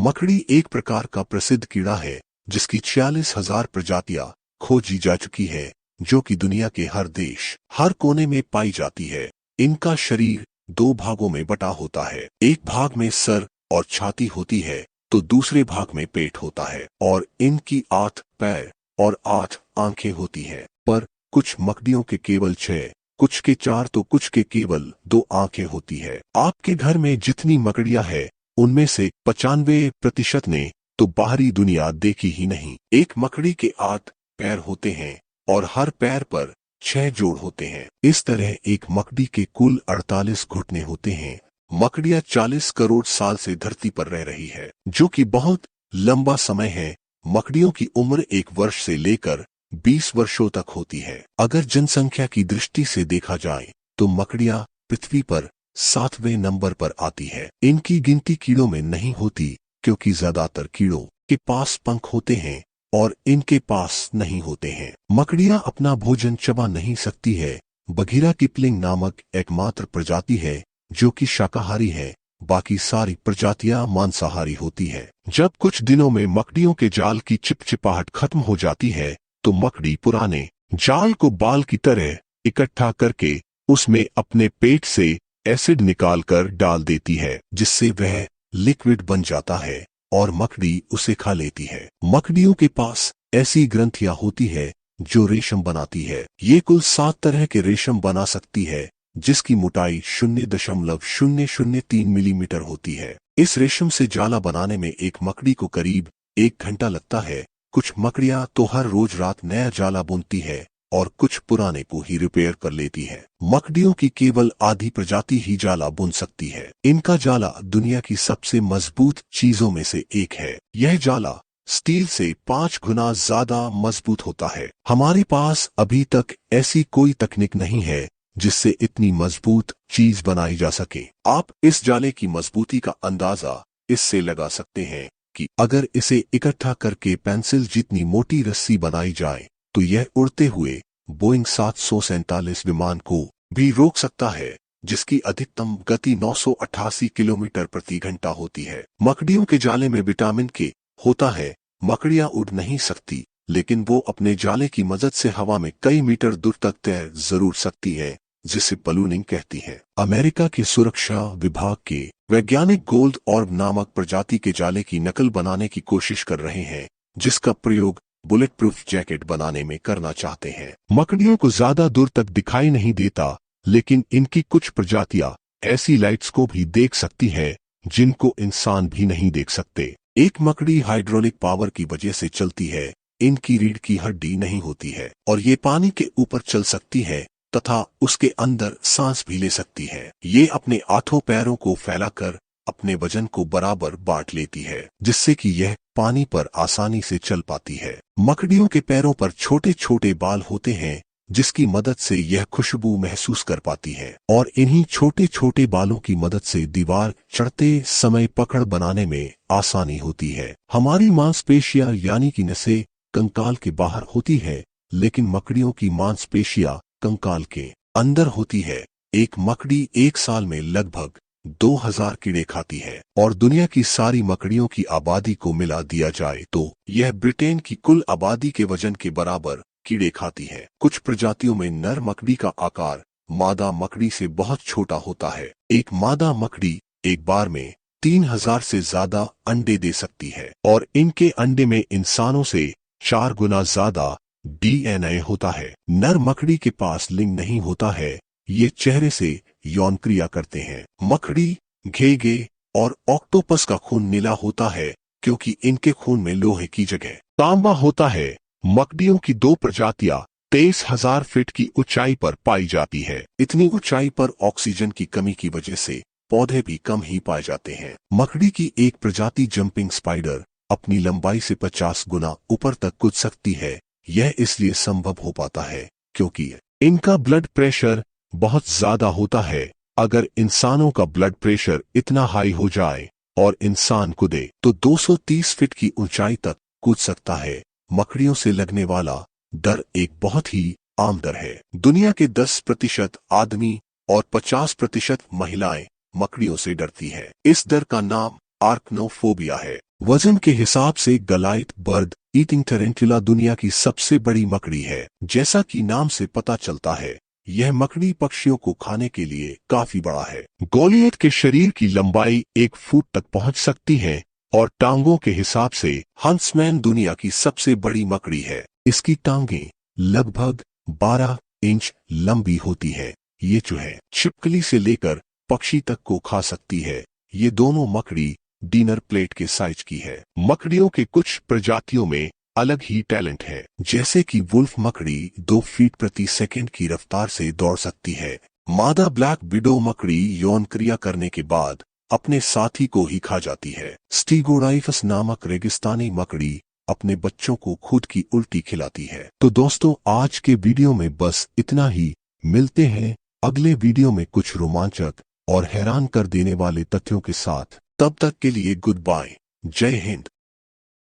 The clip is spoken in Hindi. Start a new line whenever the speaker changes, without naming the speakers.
मकड़ी एक प्रकार का प्रसिद्ध कीड़ा है जिसकी 46,000 प्रजातियां खोजी जा चुकी है, जो कि दुनिया के हर देश, हर कोने में पाई जाती है। इनका शरीर दो भागों में बटा होता है। एक भाग में सर और छाती होती है तो दूसरे भाग में पेट होता है और इनकी 8 पैर और 8 आंखें होती है। पर कुछ मकड़ियों के केवल 6, कुछ के 4 तो कुछ के केवल 2 आंखें होती है। आपके घर में जितनी मकड़ियां हैं उनमें से 95% ने तो बाहरी दुनिया देखी ही नहीं। एक मकड़ी के 8 पैर होते हैं और हर पैर पर 6 जोड़ होते हैं। इस तरह एक मकड़ी के कुल 48 घुटने होते हैं। मकड़ियां 40 करोड़ साल से धरती पर रह रही है, जो कि बहुत लंबा समय है। मकड़ियों की उम्र 1 वर्ष से लेकर 20 वर्षों तक होती है। अगर जनसंख्या की दृष्टि से देखा जाए तो मकड़ियां पृथ्वी पर 7वें नंबर पर आती है। इनकी गिनती कीड़ों में नहीं होती क्योंकि ज्यादातर कीड़ों के पास पंख होते हैं और इनके पास नहीं होते हैं। मकड़ियां अपना भोजन चबा नहीं सकती है। बघीरा किपलिंग नामक एकमात्र प्रजाति है जो कि शाकाहारी है, बाकी सारी प्रजातियां मांसाहारी होती है। जब कुछ दिनों में मकड़ियों के जाल की चिपचिपाहट खत्म हो जाती है तो मकड़ी पुराने जाल को बाल की तरह इकट्ठा करके उसमें अपने पेट से एसिड निकालकर डाल देती है, जिससे वह लिक्विड बन जाता है और मकड़ी उसे खा लेती है। मकड़ियों के पास ऐसी ग्रंथियां होती है जो रेशम बनाती है। ये कुल 7 तरह के रेशम बना सकती है, जिसकी मोटाई 0.003 मिलीमीटर होती है। इस रेशम से जाला बनाने में एक मकड़ी को करीब 1 घंटा लगता है। कुछ मकड़ियां तो हर रोज रात नया जाला बुनती है और कुछ पुराने को ही रिपेयर कर लेती है। मकड़ियों की केवल आधी प्रजाति ही जाला बुन सकती है। इनका जाला दुनिया की सबसे मजबूत चीजों में से एक है। यह जाला स्टील से 5 गुना ज्यादा मजबूत होता है। हमारे पास अभी तक ऐसी कोई तकनीक नहीं है जिससे इतनी मजबूत चीज बनाई जा सके। आप इस जाले की मजबूती का अंदाजा इससे लगा सकते हैं कि अगर इसे इकट्ठा करके पेंसिल जितनी मोटी रस्सी बनाई जाए तो यह उड़ते हुए बोइंग 747 विमान को भी रोक सकता है, जिसकी अधिकतम गति 988 किलोमीटर प्रति घंटा होती है। मकड़ियों के जाले में विटामिन के होता है। मकड़ियां उड़ नहीं सकती, लेकिन वो अपने जाले की मदद से हवा में कई मीटर दूर तक तैर जरूर सकती है, जिसे बलूनिंग कहती है। अमेरिका के सुरक्षा विभाग के वैज्ञानिक गोल्ड ऑर्ब नामक प्रजाति के जाले की नकल बनाने की कोशिश कर रहे हैं, जिसका प्रयोग बुलेट प्रूफ जैकेट बनाने में करना चाहते हैं। मकड़ियों को ज्यादा दूर तक दिखाई नहीं देता, लेकिन इनकी कुछ प्रजातियां ऐसी लाइट्स को भी देख सकती है जिनको इंसान भी नहीं देख सकते। एक मकड़ी हाइड्रोलिक पावर की वजह से चलती है। इनकी रीढ़ की हड्डी नहीं होती है और ये पानी के ऊपर चल सकती है तथा उसके अंदर सांस भी ले सकती है। ये अपने 8 पैरों को फैलाकर अपने वजन को बराबर बांट लेती है, जिससे कि यह पानी पर आसानी से चल पाती है। मकड़ियों के पैरों पर छोटे छोटे बाल होते हैं, जिसकी मदद से यह खुशबू महसूस कर पाती है और इन्हीं छोटे छोटे बालों की मदद से दीवार चढ़ते समय पकड़ बनाने में आसानी होती है। हमारी मांसपेशियां यानी कि नसें कंकाल के बाहर होती है, लेकिन मकड़ियों की मांसपेशियां कंकाल के अंदर होती है। एक मकड़ी 1 साल में लगभग 2000 कीड़े खाती है और दुनिया की सारी मकड़ियों की आबादी को मिला दिया जाए तो यह ब्रिटेन की कुल आबादी के वजन के बराबर कीड़े खाती है। कुछ प्रजातियों में नर मकड़ी का आकार मादा मकड़ी से बहुत छोटा होता है। एक मादा मकड़ी एक बार में 3000 से ज्यादा अंडे दे सकती है और इनके अंडे में इंसानों से 4 गुना ज्यादा DNA होता है। नर मकड़ी के पास लिंग नहीं होता है। ये चेहरे से यौन क्रिया करते हैं। मकड़ी, घेगे और ऑक्टोपस का खून नीला होता है क्योंकि इनके खून में लोहे की जगह तांबा होता है। मकड़ियों की 2 प्रजातियां 23,000 फीट की ऊंचाई पर पाई जाती है। इतनी ऊंचाई पर ऑक्सीजन की कमी की वजह से पौधे भी कम ही पाए जाते हैं। मकड़ी की एक प्रजाति जंपिंग स्पाइडर अपनी लंबाई से 50 गुना ऊपर तक कूद सकती है। यह इसलिए संभव हो पाता है क्योंकि इनका ब्लड प्रेशर बहुत ज्यादा होता है। अगर इंसानों का ब्लड प्रेशर इतना हाई हो जाए और इंसान कूदे तो 230 फीट की ऊंचाई तक कूद सकता है। मकड़ियों से लगने वाला डर एक बहुत ही आम डर है। दुनिया के 10% आदमी और 50% महिलाएं मकड़ियों से डरती है। इस डर का नाम आर्कनोफोबिया है। वजन के हिसाब से गलाइट बर्ड ईटिंग टैरेंटुला दुनिया की सबसे बड़ी मकड़ी है। जैसा कि नाम से पता चलता है, यह मकड़ी पक्षियों को खाने के लिए काफी बड़ा है। गोलियत के शरीर की लंबाई 1 फुट तक पहुंच सकती है और टांगों के हिसाब से हंट्समैन दुनिया की सबसे बड़ी मकड़ी है। इसकी टांगें लगभग 12 इंच लंबी होती है। ये जो है छिपकली से लेकर पक्षी तक को खा सकती है। ये दोनों मकड़ी डिनर प्लेट के साइज की है। मकड़ियों के कुछ प्रजातियों में अलग ही टैलेंट है, जैसे कि वुल्फ मकड़ी 2 फीट प्रति सेकंड की रफ्तार से दौड़ सकती है। मादा ब्लैक विडो मकड़ी यौन क्रिया करने के बाद अपने साथी को ही खा जाती है। स्टीगोडाइफस नामक रेगिस्तानी मकड़ी अपने बच्चों को खुद की उल्टी खिलाती है। तो दोस्तों, आज के वीडियो में बस इतना ही। मिलते हैं अगले वीडियो में कुछ रोमांचक और हैरान कर देने वाले तथ्यों के साथ। तब तक के लिए गुड बाय। जय हिंद।